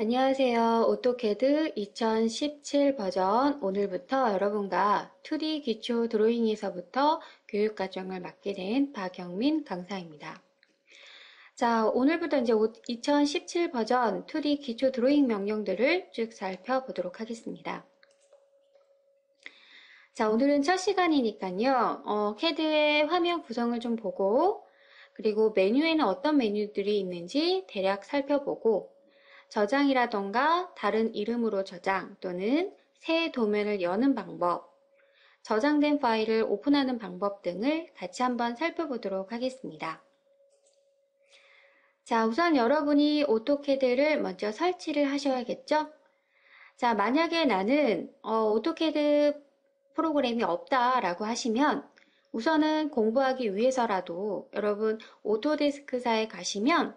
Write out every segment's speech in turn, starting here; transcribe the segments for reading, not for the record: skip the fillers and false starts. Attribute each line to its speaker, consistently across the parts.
Speaker 1: 안녕하세요. 오토캐드 2017 버전 오늘부터 여러분과 2D 기초 드로잉에서부터 교육 과정을 맡게 된 박영민 강사입니다. 자, 오늘부터 이제 2017 버전 2D 기초 드로잉 명령들을 쭉 살펴보도록 하겠습니다. 자, 오늘은 첫 시간이니까요. 캐드의 화면 구성을 좀 보고, 그리고 메뉴에는 어떤 메뉴들이 있는지 대략 살펴보고, 저장이라던가 다른 이름으로 저장 또는 새 도면을 여는 방법, 저장된 파일을 오픈하는 방법 등을 같이 한번 살펴보도록 하겠습니다. 자, 우선 여러분이 오토캐드를 먼저 설치를 하셔야겠죠? 자, 만약에 나는 오토캐드 프로그램이 없다라고 하시면 우선은 공부하기 위해서라도 여러분 오토데스크사에 가시면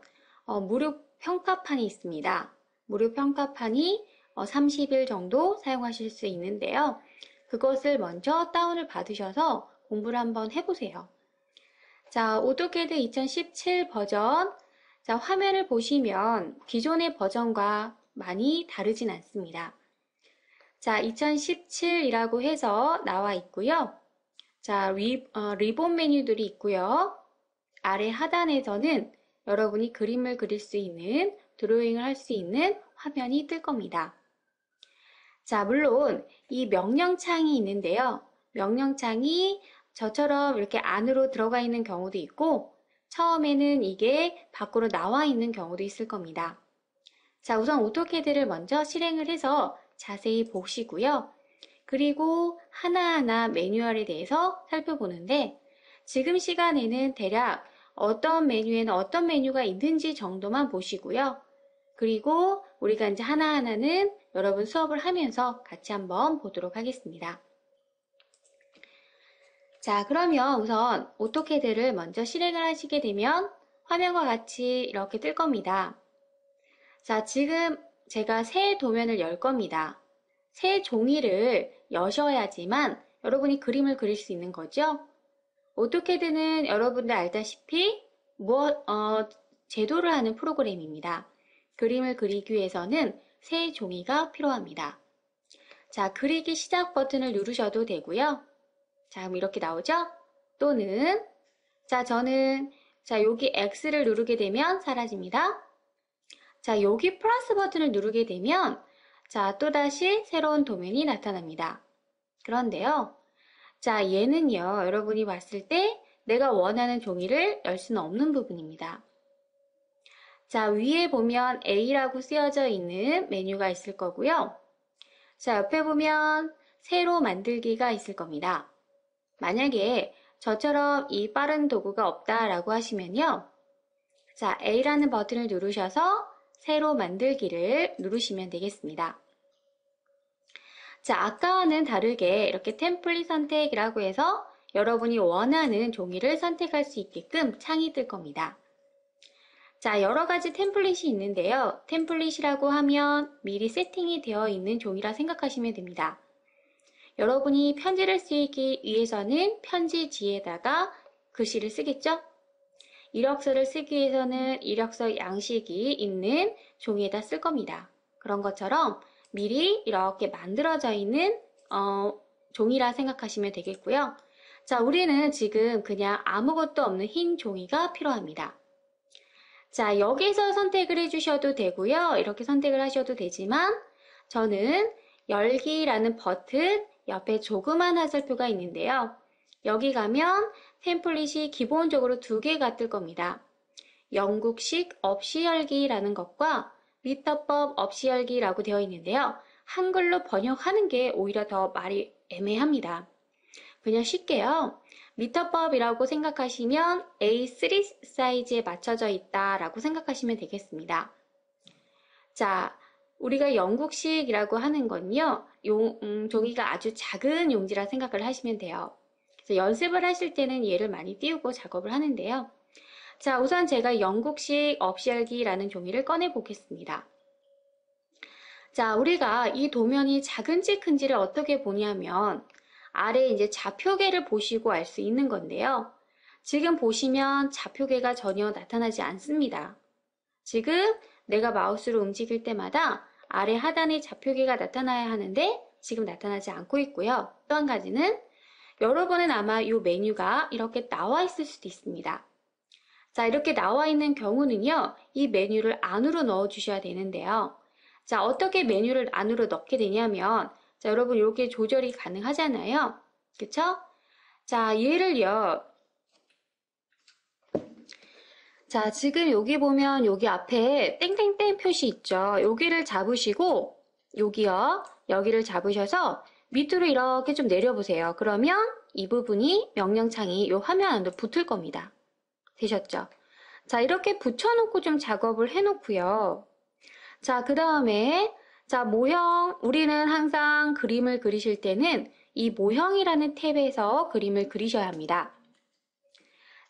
Speaker 1: 무료 평가판이 있습니다. 무료 평가판이 30일 정도 사용하실 수 있는데요. 그것을 먼저 다운을 받으셔서 공부를 한번 해보세요. 자, 오토캐드 2017 버전. 자, 화면을 보시면 기존의 버전과 많이 다르진 않습니다. 자, 2017이라고 해서 나와 있고요. 자, 리본 메뉴들이 있고요. 아래 하단에서는 여러분이 그림을 그릴 수 있는, 드로잉을 할 수 있는 화면이 뜰 겁니다. 자, 물론 이 명령창이 있는데요. 명령창이 저처럼 이렇게 안으로 들어가 있는 경우도 있고, 처음에는 이게 밖으로 나와 있는 경우도 있을 겁니다. 자, 우선 오토캐드를 먼저 실행을 해서 자세히 보시고요. 그리고 하나하나 매뉴얼에 대해서 살펴보는데, 지금 시간에는 대략 어떤 메뉴에는 어떤 메뉴가 있는지 정도만 보시고요. 그리고 우리가 이제 하나하나는 여러분 수업을 하면서 같이 한번 보도록 하겠습니다. 자, 그러면 우선 오토캐드를 먼저 실행을 하시게 되면 화면과 같이 이렇게 뜰 겁니다. 자, 지금 제가 새 도면을 열 겁니다. 새 종이를 여셔야지만 여러분이 그림을 그릴 수 있는 거죠. 오토캐드는 여러분들 알다시피 제도를 하는 프로그램입니다. 그림을 그리기 위해서는 새 종이가 필요합니다. 자, 그리기 시작 버튼을 누르셔도 되고요. 자, 그럼 이렇게 나오죠? 또는 저는 여기 X를 누르게 되면 사라집니다. 자, 여기 플러스 버튼을 누르게 되면 또다시 새로운 도면이 나타납니다. 그런데요. 자, 얘는요, 여러분이 봤을 때 내가 원하는 종이를 열 수는 없는 부분입니다. 자, 위에 보면 A라고 쓰여져 있는 메뉴가 있을 거고요. 자, 옆에 보면 새로 만들기가 있을 겁니다. 만약에 저처럼 이 빠른 도구가 없다라고 하시면요. 자, A라는 버튼을 누르셔서 새로 만들기를 누르시면 되겠습니다. 자, 아까와는 다르게 이렇게 템플릿 선택이라고 해서 여러분이 원하는 종이를 선택할 수 있게끔 창이 뜰 겁니다. 자, 여러 가지 템플릿이 있는데요. 템플릿이라고 하면 미리 세팅이 되어 있는 종이라 생각하시면 됩니다. 여러분이 편지를 쓰기 위해서는 편지지에다가 글씨를 쓰겠죠? 이력서를 쓰기 위해서는 이력서 양식이 있는 종이에다 쓸 겁니다. 그런 것처럼 미리 이렇게 만들어져 있는 종이라 생각하시면 되겠고요. 자, 우리는 지금 그냥 아무것도 없는 흰 종이가 필요합니다. 자, 여기서 선택을 해주셔도 되고요. 이렇게 선택을 하셔도 되지만 저는 열기라는 버튼 옆에 조그만 화살표가 있는데요. 여기 가면 템플릿이 기본적으로 두 개가 뜰 겁니다. 영국식 없이 열기라는 것과 미터법 없이 열기라고 되어 있는데요. 한글로 번역하는 게 오히려 더 말이 애매합니다. 그냥 쉽게요. 미터법이라고 생각하시면 A3 사이즈에 맞춰져 있다라고 생각하시면 되겠습니다. 자, 우리가 영국식이라고 하는 건요. 종이가 아주 작은 용지라 생각을 하시면 돼요. 그래서 연습을 하실 때는 얘를 많이 띄우고 작업을 하는데요. 자, 우선 제가 영국식 없이 열기라는 종이를 꺼내 보겠습니다. 자, 우리가 이 도면이 작은지 큰지를 어떻게 보냐면 아래 이제 좌표계를 보시고 알 수 있는 건데요. 지금 보시면 좌표계가 전혀 나타나지 않습니다. 지금 내가 마우스로 움직일 때마다 아래 하단에 좌표기가 나타나야 하는데 지금 나타나지 않고 있고요. 또 한 가지는 여러분은 아마 이 메뉴가 이렇게 나와 있을 수도 있습니다. 자, 이렇게 나와 있는 경우는요, 이 메뉴를 안으로 넣어 주셔야 되는데요. 자, 어떻게 메뉴를 안으로 넣게 되냐면, 자, 여러분 이렇게 조절이 가능하잖아요. 그쵸? 자, 예를요. 자, 지금 여기 보면 여기 앞에 땡땡땡 표시 있죠. 여기를 잡으시고, 여기요. 여기를 잡으셔서 밑으로 이렇게 좀 내려보세요. 그러면 이 부분이 명령창이 이 화면 안으로 붙을 겁니다. 되셨죠? 자, 이렇게 붙여놓고 좀 작업을 해놓고요. 자, 그 다음에 자, 모형, 우리는 항상 그림을 그리실 때는 이 모형이라는 탭에서 그림을 그리셔야 합니다.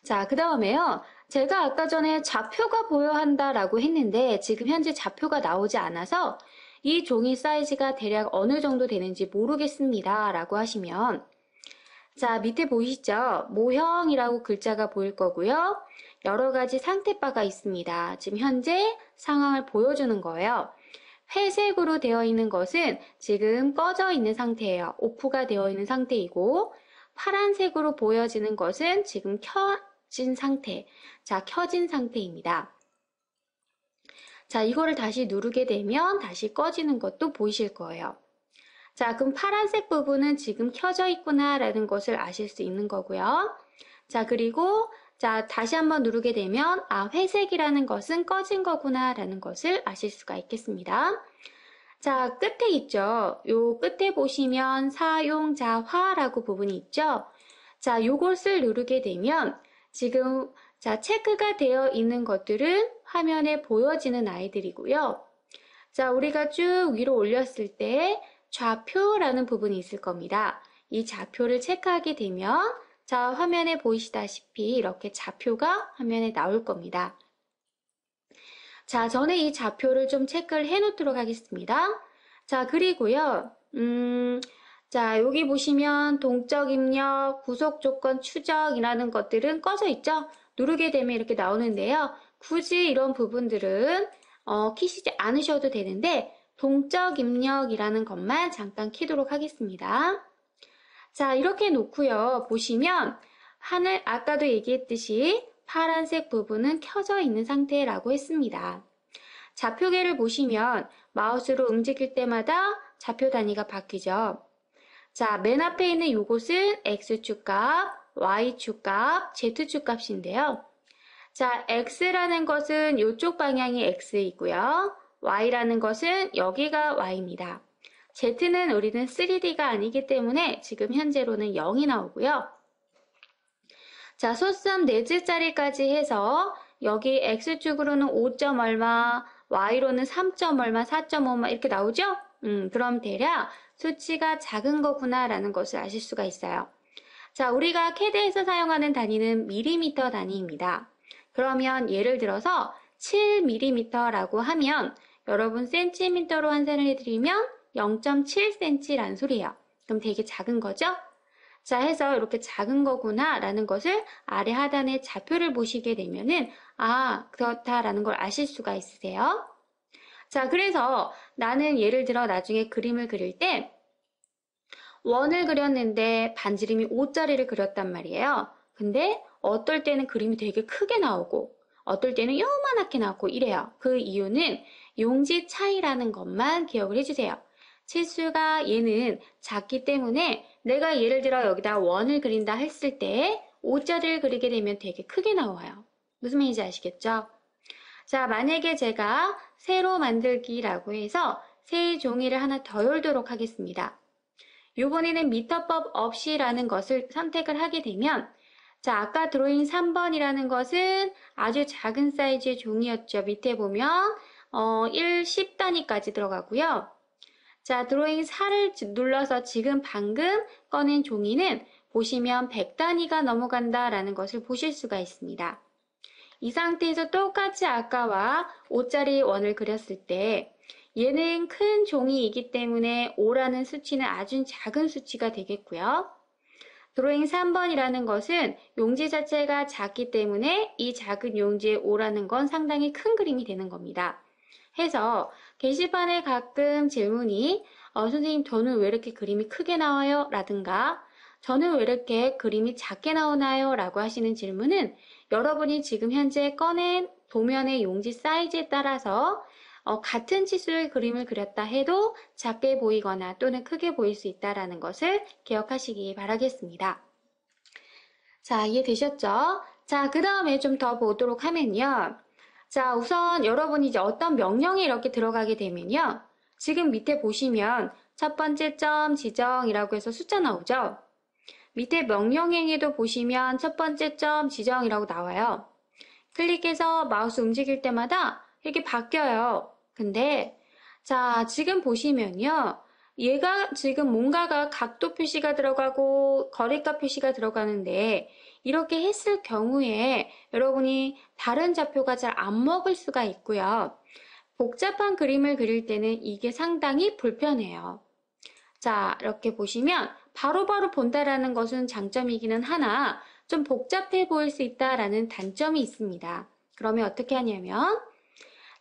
Speaker 1: 자, 그 다음에요. 제가 아까 전에 좌표가 보여야 한다라고 했는데 지금 현재 좌표가 나오지 않아서 이 종이 사이즈가 대략 어느 정도 되는지 모르겠습니다 라고 하시면 자, 밑에 보이시죠? 모형이라고 글자가 보일 거고요. 여러 가지 상태바가 있습니다. 지금 현재 상황을 보여주는 거예요. 회색으로 되어 있는 것은 지금 꺼져 있는 상태예요. 오프가 되어 있는 상태이고 파란색으로 보여지는 것은 지금 켜진 상태. 자, 켜진 상태입니다. 자, 이거를 다시 누르게 되면 다시 꺼지는 것도 보이실 거예요. 자, 그럼 파란색 부분은 지금 켜져 있구나 라는 것을 아실 수 있는 거고요. 자, 그리고 자, 다시 한번 누르게 되면 아, 회색이라는 것은 꺼진 거구나 라는 것을 아실 수가 있겠습니다. 자, 끝에 있죠. 요 끝에 보시면 사용자화라고 부분이 있죠. 자, 요것을 누르게 되면 지금 자, 체크가 되어 있는 것들은 화면에 보여지는 아이들이고요. 자, 우리가 쭉 위로 올렸을 때 좌표라는 부분이 있을 겁니다. 이 좌표를 체크하게 되면 자, 화면에 보이시다시피 이렇게 좌표가 화면에 나올 겁니다. 자, 저는 이 좌표를 좀 체크를 해 놓도록 하겠습니다. 자, 그리고요. 자, 여기 보시면 동적 입력, 구속 조건 추적이라는 것들은 꺼져 있죠? 누르게 되면 이렇게 나오는데요. 굳이 이런 부분들은 키시지 않으셔도 되는데 동적 입력이라는 것만 잠깐 키도록 하겠습니다. 자, 이렇게 놓고요. 보시면 하늘 아까도 얘기했듯이 파란색 부분은 켜져 있는 상태라고 했습니다. 좌표계를 보시면 마우스로 움직일 때마다 좌표 단위가 바뀌죠. 자, 맨 앞에 있는 이곳은 X축 값, Y축 값, Z축 값인데요. 자, X라는 것은 이쪽 방향이 X이고요. Y라는 것은 여기가 Y입니다. Z는 우리는 3D가 아니기 때문에 지금 현재로는 0이 나오고요. 자, 소수함 4자리까지 해서 여기 X축으로는 5점 얼마, Y로는 3점 얼마, 4점 얼마 이렇게 나오죠? 그럼 대략 수치가 작은 거구나 라는 것을 아실 수가 있어요. 자, 우리가 CAD에서 사용하는 단위는 밀리미터 단위입니다. 그러면 예를 들어서 7mm라고 하면 여러분 센티미터로 환산을 해드리면 0.7cm란 소리예요. 그럼 되게 작은 거죠? 자, 해서 이렇게 작은 거구나 라는 것을 아래 하단에 좌표를 보시게 되면은 아, 그렇다라는 걸 아실 수가 있으세요. 자, 그래서 나는 예를 들어 나중에 그림을 그릴 때 원을 그렸는데 반지름이 5짜리를 그렸단 말이에요. 근데 어떨 때는 그림이 되게 크게 나오고 어떨 때는 요만하게 나오고 이래요. 그 이유는 용지 차이라는 것만 기억을 해주세요. 치수가 얘는 작기 때문에 내가 예를 들어 여기다 원을 그린다 했을 때 5자리를 그리게 되면 되게 크게 나와요. 무슨 말인지 아시겠죠? 자, 만약에 제가 세로 만들기라고 해서 새 종이를 하나 더 열도록 하겠습니다. 이번에는 미터법 없이라는 것을 선택을 하게 되면 자, 아까 드로잉 3번이라는 것은 아주 작은 사이즈의 종이였죠. 밑에 보면 10단위까지 들어가고요. 자, 드로잉 4를 눌러서 지금 방금 꺼낸 종이는 보시면 100단위가 넘어간다라는 것을 보실 수가 있습니다. 이 상태에서 똑같이 아까와 5짜리 원을 그렸을 때 얘는 큰 종이이기 때문에 5라는 수치는 아주 작은 수치가 되겠고요. 드로잉 3번이라는 것은 용지 자체가 작기 때문에 이 작은 용지의 5라는 건 상당히 큰 그림이 되는 겁니다. 해서 게시판에 가끔 질문이 선생님 저는 왜 이렇게 그림이 크게 나와요? 라든가 저는 왜 이렇게 그림이 작게 나오나요? 라고 하시는 질문은 여러분이 지금 현재 꺼낸 도면의 용지 사이즈에 따라서 같은 치수의 그림을 그렸다 해도 작게 보이거나 또는 크게 보일 수 있다는 것을 기억하시기 바라겠습니다. 자, 이해되셨죠? 자, 그 다음에 좀 더 보도록 하면요. 자, 우선 여러분이 이제 어떤 명령이 이렇게 들어가게 되면요. 지금 밑에 보시면 첫 번째 점 지정이라고 해서 숫자 나오죠? 밑에 명령행에도 보시면 첫 번째 점 지정이라고 나와요. 클릭해서 마우스 움직일 때마다 이렇게 바뀌어요. 근데 자, 지금 보시면요. 얘가 지금 뭔가가 각도 표시가 들어가고 거리값 표시가 들어가는데 이렇게 했을 경우에 여러분이 다른 좌표가 잘 안 먹을 수가 있고요. 복잡한 그림을 그릴 때는 이게 상당히 불편해요. 자, 이렇게 보시면 바로바로 본다라는 것은 장점이기는 하나 좀 복잡해 보일 수 있다라는 단점이 있습니다. 그러면 어떻게 하냐면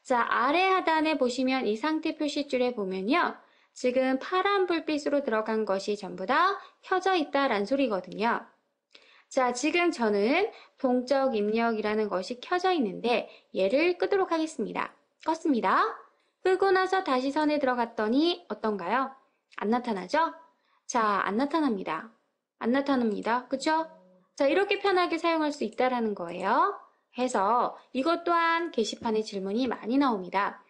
Speaker 1: 자, 아래 하단에 보시면 이 상태 표시줄에 보면요. 지금 파란 불빛으로 들어간 것이 전부 다 켜져 있다라는 소리거든요. 자, 지금 저는 동적 입력이라는 것이 켜져 있는데 얘를 끄도록 하겠습니다. 껐습니다. 끄고 나서 다시 선에 들어갔더니 어떤가요? 안 나타나죠? 자, 안 나타납니다. 안 나타납니다. 그쵸? 자, 이렇게 편하게 사용할 수 있다라는 거예요. 해서 이것 또한 게시판에 질문이 많이 나옵니다.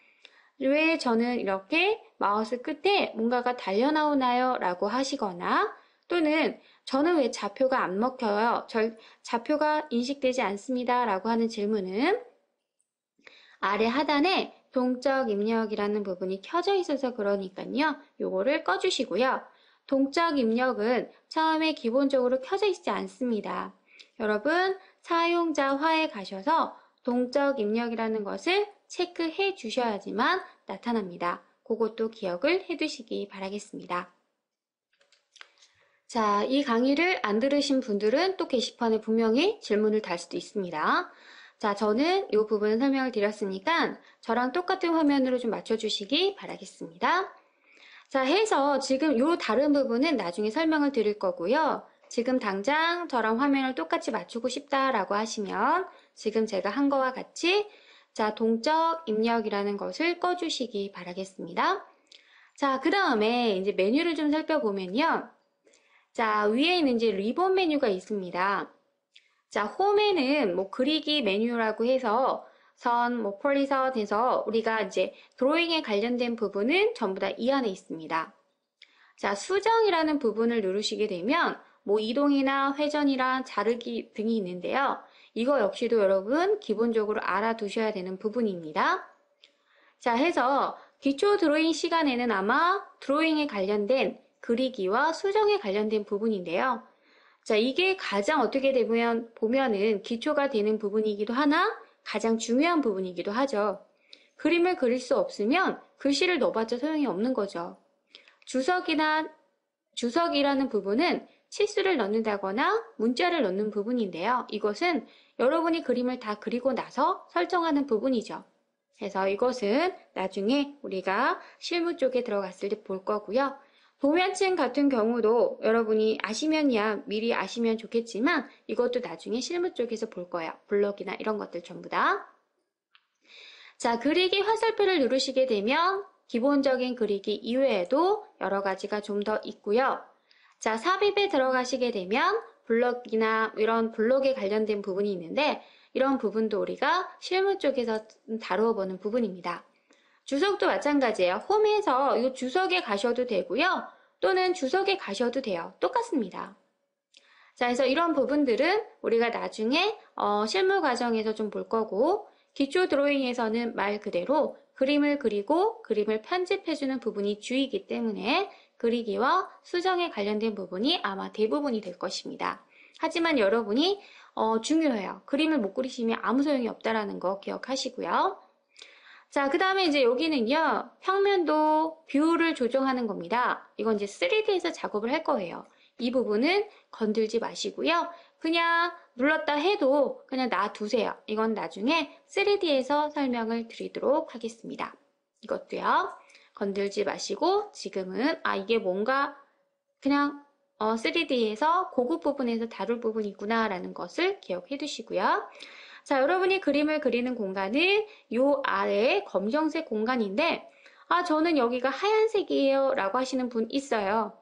Speaker 1: 왜 저는 이렇게 마우스 끝에 뭔가가 달려 나오나요? 라고 하시거나 또는 저는 왜 좌표가 안 먹혀요? 좌표가 인식되지 않습니다. 라고 하는 질문은 아래 하단에 동적 입력이라는 부분이 켜져 있어서 그러니까요. 요거를 꺼주시고요. 동적 입력은 처음에 기본적으로 켜져 있지 않습니다. 여러분 사용자화에 가셔서 동적 입력이라는 것을 체크해 주셔야지만 나타납니다. 그것도 기억을 해 두시기 바라겠습니다. 자, 이 강의를 안 들으신 분들은 또 게시판에 분명히 질문을 달 수도 있습니다. 자, 저는 이 부분 설명을 드렸으니까 저랑 똑같은 화면으로 좀 맞춰주시기 바라겠습니다. 자, 해서 지금 이 다른 부분은 나중에 설명을 드릴 거고요. 지금 당장 저랑 화면을 똑같이 맞추고 싶다라고 하시면 지금 제가 한 거와 같이 자, 동적 입력이라는 것을 꺼주시기 바라겠습니다. 자, 그 다음에 이제 메뉴를 좀 살펴보면요. 자, 위에는 이제 리본 메뉴가 있습니다. 자, 홈에는 뭐 그리기 메뉴라고 해서 선, 뭐 폴리선 해서 우리가 이제 드로잉에 관련된 부분은 전부 다 이 안에 있습니다. 자, 수정이라는 부분을 누르시게 되면 뭐 이동이나 회전이랑 자르기 등이 있는데요. 이거 역시도 여러분 기본적으로 알아두셔야 되는 부분입니다. 자, 해서 기초 드로잉 시간에는 아마 드로잉에 관련된 그리기와 수정에 관련된 부분인데요. 자, 이게 가장 어떻게 보면은 기초가 되는 부분이기도 하나 가장 중요한 부분이기도 하죠. 그림을 그릴 수 없으면 글씨를 넣어봤자 소용이 없는 거죠. 주석이라는 부분은 치수를 넣는다거나 문자를 넣는 부분인데요. 이것은 여러분이 그림을 다 그리고 나서 설정하는 부분이죠. 그래서 이것은 나중에 우리가 실무 쪽에 들어갔을 때 볼 거고요. 도면층 같은 경우도 여러분이 아시면야 미리 아시면 좋겠지만 이것도 나중에 실무 쪽에서 볼 거예요. 블럭이나 이런 것들 전부 다. 자, 그리기 화살표를 누르시게 되면 기본적인 그리기 이외에도 여러 가지가 좀 더 있고요. 자, 삽입에 들어가시게 되면 블럭이나 이런 블럭에 관련된 부분이 있는데 이런 부분도 우리가 실무 쪽에서 다루어 보는 부분입니다. 주석도 마찬가지예요. 홈에서 이 주석에 가셔도 되고요. 또는 주석에 가셔도 돼요. 똑같습니다. 자, 그래서 이런 부분들은 우리가 나중에 실무 과정에서 좀 볼 거고 기초 드로잉에서는 말 그대로 그림을 그리고 그림을 편집해주는 부분이 주이기 때문에 그리기와 수정에 관련된 부분이 아마 대부분이 될 것입니다. 하지만 여러분이 중요해요. 그림을 못 그리시면 아무 소용이 없다라는 거 기억하시고요. 자, 그 다음에 이제 여기는요, 평면도 뷰를 조정하는 겁니다. 이건 이제 3D에서 작업을 할 거예요. 이 부분은 건들지 마시고요. 그냥 눌렀다 해도 그냥 놔두세요. 이건 나중에 3D에서 설명을 드리도록 하겠습니다. 이것도요. 건들지 마시고 지금은 이게 뭔가 그냥 3D에서 고급 부분에서 다룰 부분이구나 라는 것을 기억해 두시고요. 자, 여러분이 그림을 그리는 공간은 요 아래 검정색 공간인데 저는 여기가 하얀색이에요 라고 하시는 분 있어요.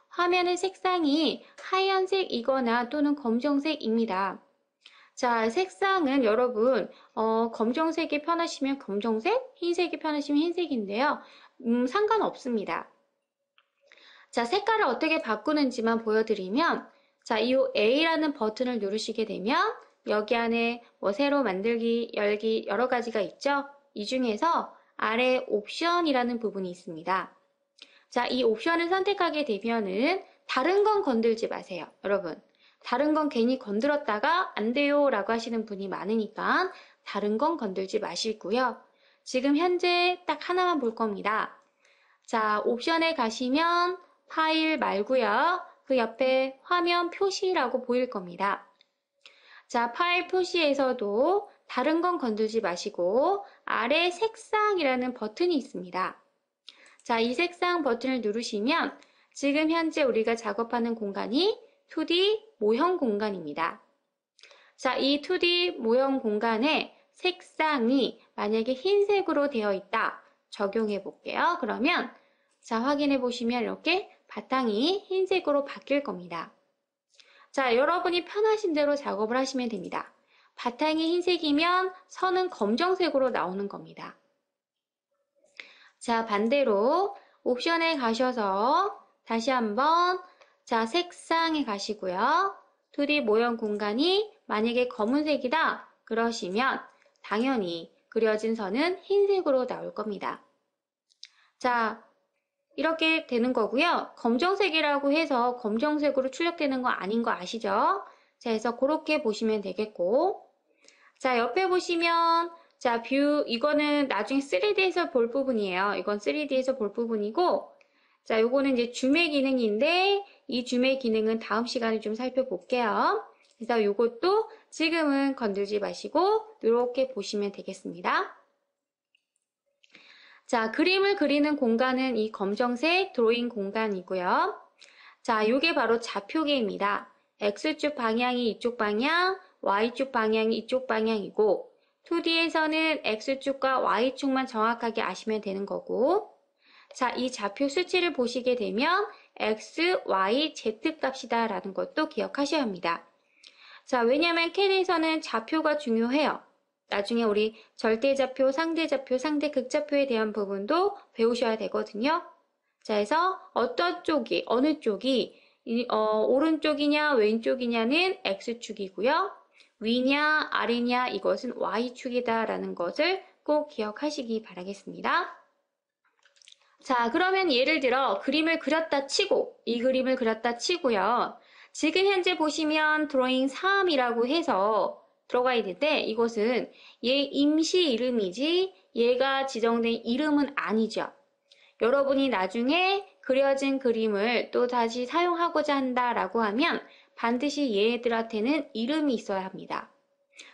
Speaker 1: 화면의 색상이 하얀색이거나 또는 검정색입니다. 자, 색상은 여러분 검정색이 편하시면 검정색, 흰색이 편하시면 흰색인데요. 상관없습니다. 자, 색깔을 어떻게 바꾸는지만 보여드리면 자, 이 A라는 버튼을 누르시게 되면 여기 안에 뭐 새로 만들기, 열기 여러 가지가 있죠. 이 중에서 아래 옵션이라는 부분이 있습니다. 자, 이 옵션을 선택하게 되면은 다른 건 건들지 마세요. 여러분, 다른 건 괜히 건드렸다가 안 돼요 라고 하시는 분이 많으니까 다른 건 건들지 마시고요. 지금 현재 딱 하나만 볼 겁니다. 자, 옵션에 가시면 파일 말고요. 그 옆에 화면 표시라고 보일 겁니다. 자, 파일 표시에서도 다른 건 건들지 마시고 아래 색상이라는 버튼이 있습니다. 자, 이 색상 버튼을 누르시면 지금 현재 우리가 작업하는 공간이 2D 모형 공간입니다. 자, 이 2D 모형 공간에 색상이 만약에 흰색으로 되어 있다. 적용해 볼게요. 그러면 자, 확인해 보시면 이렇게 바탕이 흰색으로 바뀔 겁니다. 자, 여러분이 편하신 대로 작업을 하시면 됩니다. 바탕이 흰색이면 선은 검정색으로 나오는 겁니다. 자, 반대로 옵션에 가셔서 다시 한번 자, 색상에 가시고요. 2D 모형 공간이 만약에 검은색이다 그러시면 당연히 그려진 선은 흰색으로 나올 겁니다. 자, 이렇게 되는 거고요. 검정색이라고 해서 검정색으로 출력되는 거 아닌 거 아시죠? 자, 그래서 그렇게 보시면 되겠고 자, 옆에 보시면 자, 뷰 이거는 나중에 3D에서 볼 부분이에요. 이건 3D에서 볼 부분이고 자, 요거는 이제 줌의 기능인데 이 줌의 기능은 다음 시간에 좀 살펴볼게요. 그래서 요것도 지금은 건들지 마시고 이렇게 보시면 되겠습니다. 자, 그림을 그리는 공간은 이 검정색 드로잉 공간이고요. 자, 요게 바로 좌표계입니다. X축 방향이 이쪽 방향, Y축 방향이 이쪽 방향이고 2D에서는 X축과 Y축만 정확하게 아시면 되는 거고 자, 이 좌표 수치를 보시게 되면 X, Y, Z 값이다 라는 것도 기억하셔야 합니다. 자, 왜냐하면 CAD에서는 좌표가 중요해요. 나중에 우리 절대좌표, 상대좌표, 상대극좌표에 대한 부분도 배우셔야 되거든요. 자, 그래서 어떤 쪽이, 어느 쪽이 오른쪽이냐 왼쪽이냐는 X축이고요. 위냐 아래냐 이것은 Y축이다 라는 것을 꼭 기억하시기 바라겠습니다. 자, 그러면 예를 들어 그림을 그렸다 치고 이 그림을 그렸다 치고요. 지금 현재 보시면 드로잉 3이라고 해서 들어가 있는데 이것은 얘 임시 이름이지 얘가 지정된 이름은 아니죠. 여러분이 나중에 그려진 그림을 또 다시 사용하고자 한다라고 하면 반드시 얘들한테는 이름이 있어야 합니다.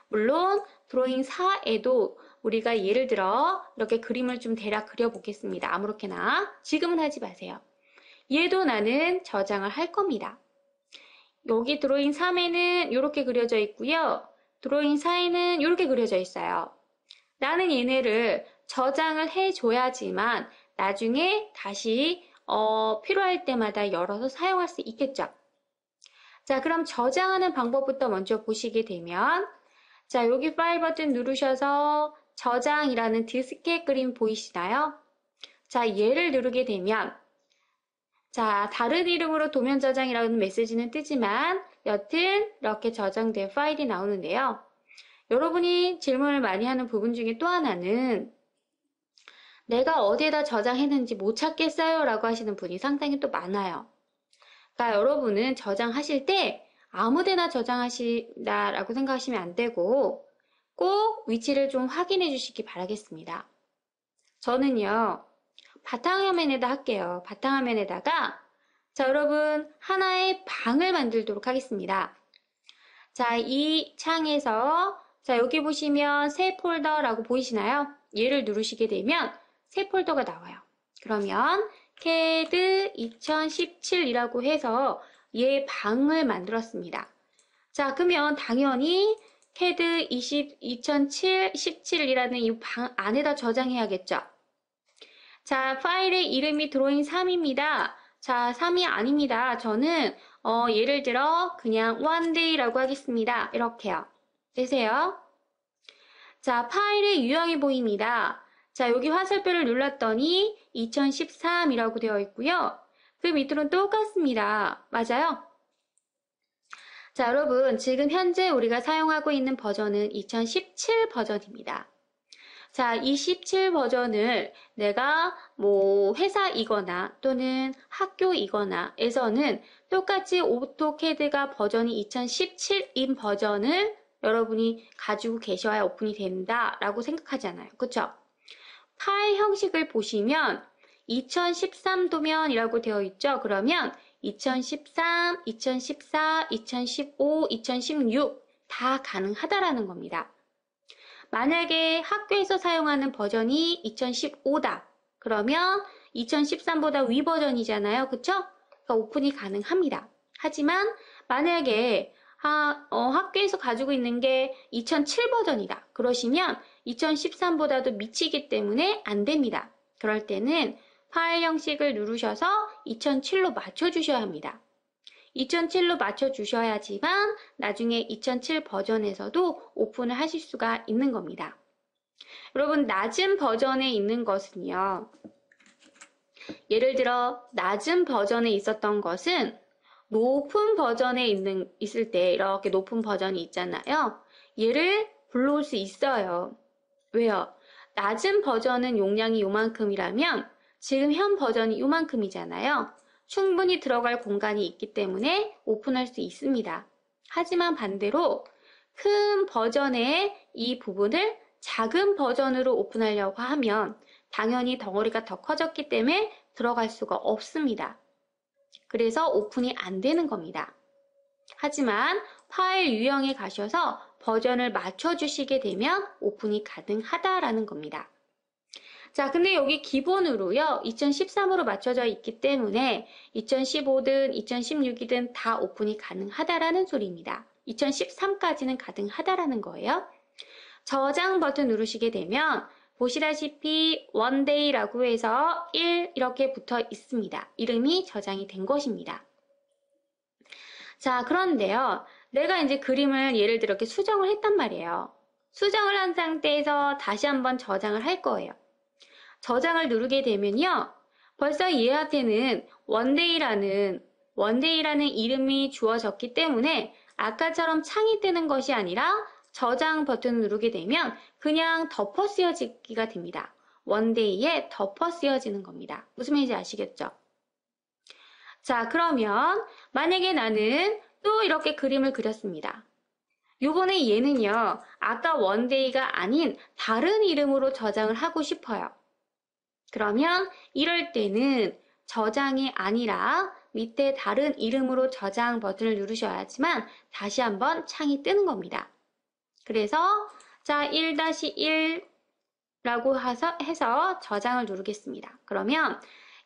Speaker 1: 물론 드로잉 4에도 우리가 예를 들어 이렇게 그림을 좀 대략 그려보겠습니다. 아무렇게나 지금은 하지 마세요. 얘도 나는 저장을 할 겁니다. 여기 드로잉 3에는 이렇게 그려져 있고요. 드로잉 4에는 이렇게 그려져 있어요. 나는 얘네를 저장을 해줘야지만 나중에 다시 필요할 때마다 열어서 사용할 수 있겠죠. 자, 그럼 저장하는 방법부터 먼저 보시게 되면 자, 여기 파일 버튼 누르셔서 저장이라는 디스켓 그림 보이시나요? 자, 얘를 누르게 되면 자, 다른 이름으로 도면 저장이라는 메시지는 뜨지만 여튼 이렇게 저장된 파일이 나오는데요. 여러분이 질문을 많이 하는 부분 중에 또 하나는 내가 어디에다 저장했는지 못 찾겠어요 라고 하시는 분이 상당히 또 많아요. 그러니까 여러분은 저장하실 때 아무데나 저장하시다 라고 생각하시면 안 되고 꼭 위치를 좀 확인해 주시기 바라겠습니다. 저는요 바탕화면에다 할게요. 바탕화면에다가 자 여러분 하나의 방을 만들도록 하겠습니다. 자, 이 창에서 자, 여기 보시면 새 폴더라고 보이시나요? 얘를 누르시게 되면 새 폴더가 나와요. 그러면 CAD 2017이라고 해서 얘 방을 만들었습니다. 자, 그러면 당연히 CAD 2017이라는 이 방 안에다 저장해야겠죠. 자, 파일의 이름이 드로잉 3입니다. 자, 3이 아닙니다. 저는 예를 들어 그냥 one day라고 하겠습니다. 이렇게요. 되세요? 자, 파일의 유형이 보입니다. 자, 여기 화살표를 눌렀더니 2013이라고 되어 있고요. 그 밑으로는 똑같습니다. 맞아요? 자, 여러분, 지금 현재 우리가 사용하고 있는 버전은 2017 버전입니다. 자, 이 17 버전을 내가 뭐 회사이거나 또는 학교이거나 에서는 똑같이 오토캐드가 버전이 2017인 버전을 여러분이 가지고 계셔야 오픈이 된다라고 생각하잖아요. 그쵸? 파일 형식을 보시면 2013도면이라고 되어 있죠. 그러면 2013, 2014, 2015, 2016 다 가능하다라는 겁니다. 만약에 학교에서 사용하는 버전이 2015다. 그러면 2013보다 위 버전이잖아요. 그쵸? 그러니까 오픈이 가능합니다. 하지만 만약에 학교에서 가지고 있는 게 2007 버전이다. 그러시면 2013보다도 미치기 때문에 안 됩니다. 그럴 때는 파일 형식을 누르셔서 2007로 맞춰주셔야 합니다. 2007로 맞춰주셔야지만 나중에 2007 버전에서도 오픈을 하실 수가 있는 겁니다. 여러분, 낮은 버전에 있는 것은요. 예를 들어 낮은 버전에 있었던 것은 높은 버전에 있을 때 이렇게 높은 버전이 있잖아요. 얘를 불러올 수 있어요. 왜요? 낮은 버전은 용량이 요만큼이라면 지금 현 버전이 요만큼이잖아요. 충분히 들어갈 공간이 있기 때문에 오픈할 수 있습니다. 하지만 반대로 큰 버전의 이 부분을 작은 버전으로 오픈하려고 하면 당연히 덩어리가 더 커졌기 때문에 들어갈 수가 없습니다. 그래서 오픈이 안 되는 겁니다. 하지만 파일 유형에 가셔서 버전을 맞춰주시게 되면 오픈이 가능하다라는 겁니다. 자, 근데 여기 기본으로요, 2013으로 맞춰져 있기 때문에 2015든 2016이든 다 오픈이 가능하다라는 소리입니다. 2013까지는 가능하다라는 거예요. 저장 버튼 누르시게 되면 보시다시피 원데이라고 해서 1 이렇게 붙어 있습니다. 이름이 저장이 된 것입니다. 자, 그런데요, 내가 이제 그림을 예를 들어 이렇게 수정을 했단 말이에요. 수정을 한 상태에서 다시 한번 저장을 할 거예요. 저장을 누르게 되면요. 벌써 얘한테는 원데이라는 이름이 주어졌기 때문에 아까처럼 창이 뜨는 것이 아니라 저장 버튼을 누르게 되면 그냥 덮어 씌워지기가 됩니다. 원데이에 덮어 씌워지는 겁니다. 무슨 말인지 아시겠죠? 자, 그러면 만약에 나는 또 이렇게 그림을 그렸습니다. 요번에 얘는요. 아까 원데이가 아닌 다른 이름으로 저장을 하고 싶어요. 그러면 이럴 때는 저장이 아니라 밑에 다른 이름으로 저장 버튼을 누르셔야지만 다시 한번 창이 뜨는 겁니다. 그래서 자 1-1라고 해서 저장을 누르겠습니다. 그러면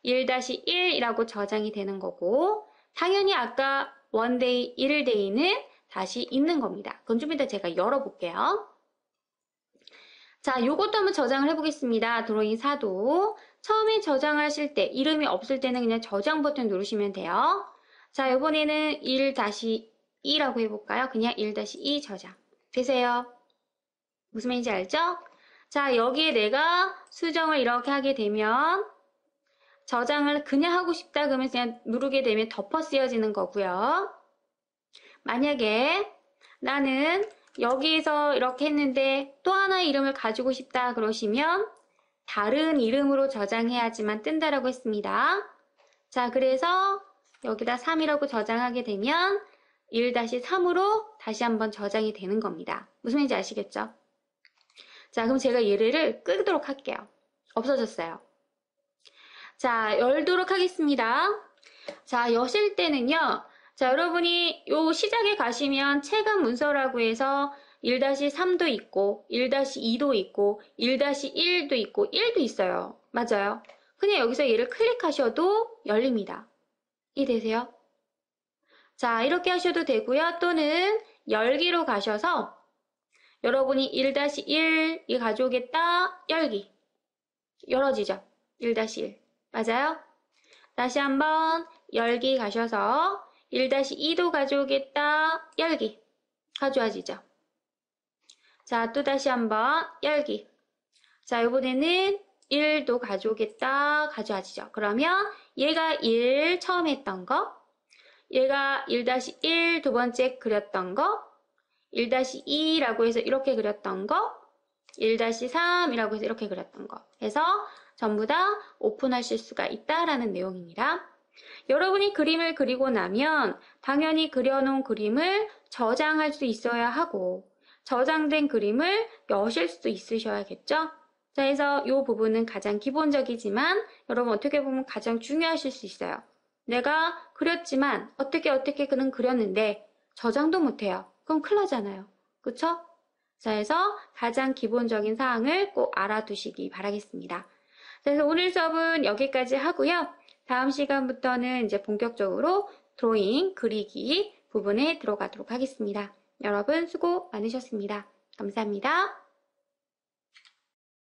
Speaker 1: 1-1이라고 저장이 되는 거고 당연히 아까 원데이 1데이는 다시 있는 겁니다. 그럼 좀 이따 제가 열어볼게요. 자, 요것도 한번 저장을 해보겠습니다. 드로잉 4도. 처음에 저장하실 때, 이름이 없을 때는 그냥 저장 버튼 누르시면 돼요. 자, 이번에는 1-2라고 해볼까요? 그냥 1-2 저장. 되세요? 무슨 말인지 알죠? 자, 여기에 내가 수정을 이렇게 하게 되면 저장을 그냥 하고 싶다 그러면 그냥 누르게 되면 덮어 씌워지는 거고요. 만약에 나는 여기에서 이렇게 했는데 또 하나의 이름을 가지고 싶다 그러시면 다른 이름으로 저장해야지만 뜬다라고 했습니다. 자, 그래서 여기다 3이라고 저장하게 되면 1-3으로 다시 한번 저장이 되는 겁니다. 무슨 말인지 아시겠죠? 자, 그럼 제가 얘를 끄도록 할게요. 없어졌어요. 자, 열도록 하겠습니다. 자, 여실 때는요. 자, 여러분이 요 시작에 가시면 체감 문서라고 해서 1-3도 있고 1-2도 있고 1-1도 있고 1도 있어요. 맞아요. 그냥 여기서 얘를 클릭하셔도 열립니다. 이해되세요? 자, 이렇게 하셔도 되고요. 또는 열기로 가셔서 여러분이 1-1이 가져오겠다. 열기. 열어지죠? 1-1. 맞아요? 다시 한번 열기 가셔서 1-2도 가져오겠다. 열기. 가져와지죠? 자, 또 다시 한번 열기. 자, 이번에는 1도 가져오겠다. 가져와지죠? 그러면 얘가 1 처음 했던 거, 얘가 1-1 두 번째 그렸던 거, 1-2라고 해서 이렇게 그렸던 거, 1-3이라고 해서 이렇게 그렸던 거 해서 전부 다 오픈하실 수가 있다라는 내용입니다. 여러분이 그림을 그리고 나면 당연히 그려놓은 그림을 저장할 수 있어야 하고 저장된 그림을 여실 수도 있으셔야겠죠? 자, 그래서 이 부분은 가장 기본적이지만 여러분 어떻게 보면 가장 중요하실 수 있어요. 내가 그렸지만 어떻게 그는 그렸는데 저장도 못해요. 그럼 큰일 나잖아요. 그쵸? 자, 그래서 가장 기본적인 사항을 꼭 알아두시기 바라겠습니다. 그래서 오늘 수업은 여기까지 하고요. 다음 시간부터는 이제 본격적으로 드로잉, 그리기 부분에 들어가도록 하겠습니다. 여러분 수고 많으셨습니다. 감사합니다.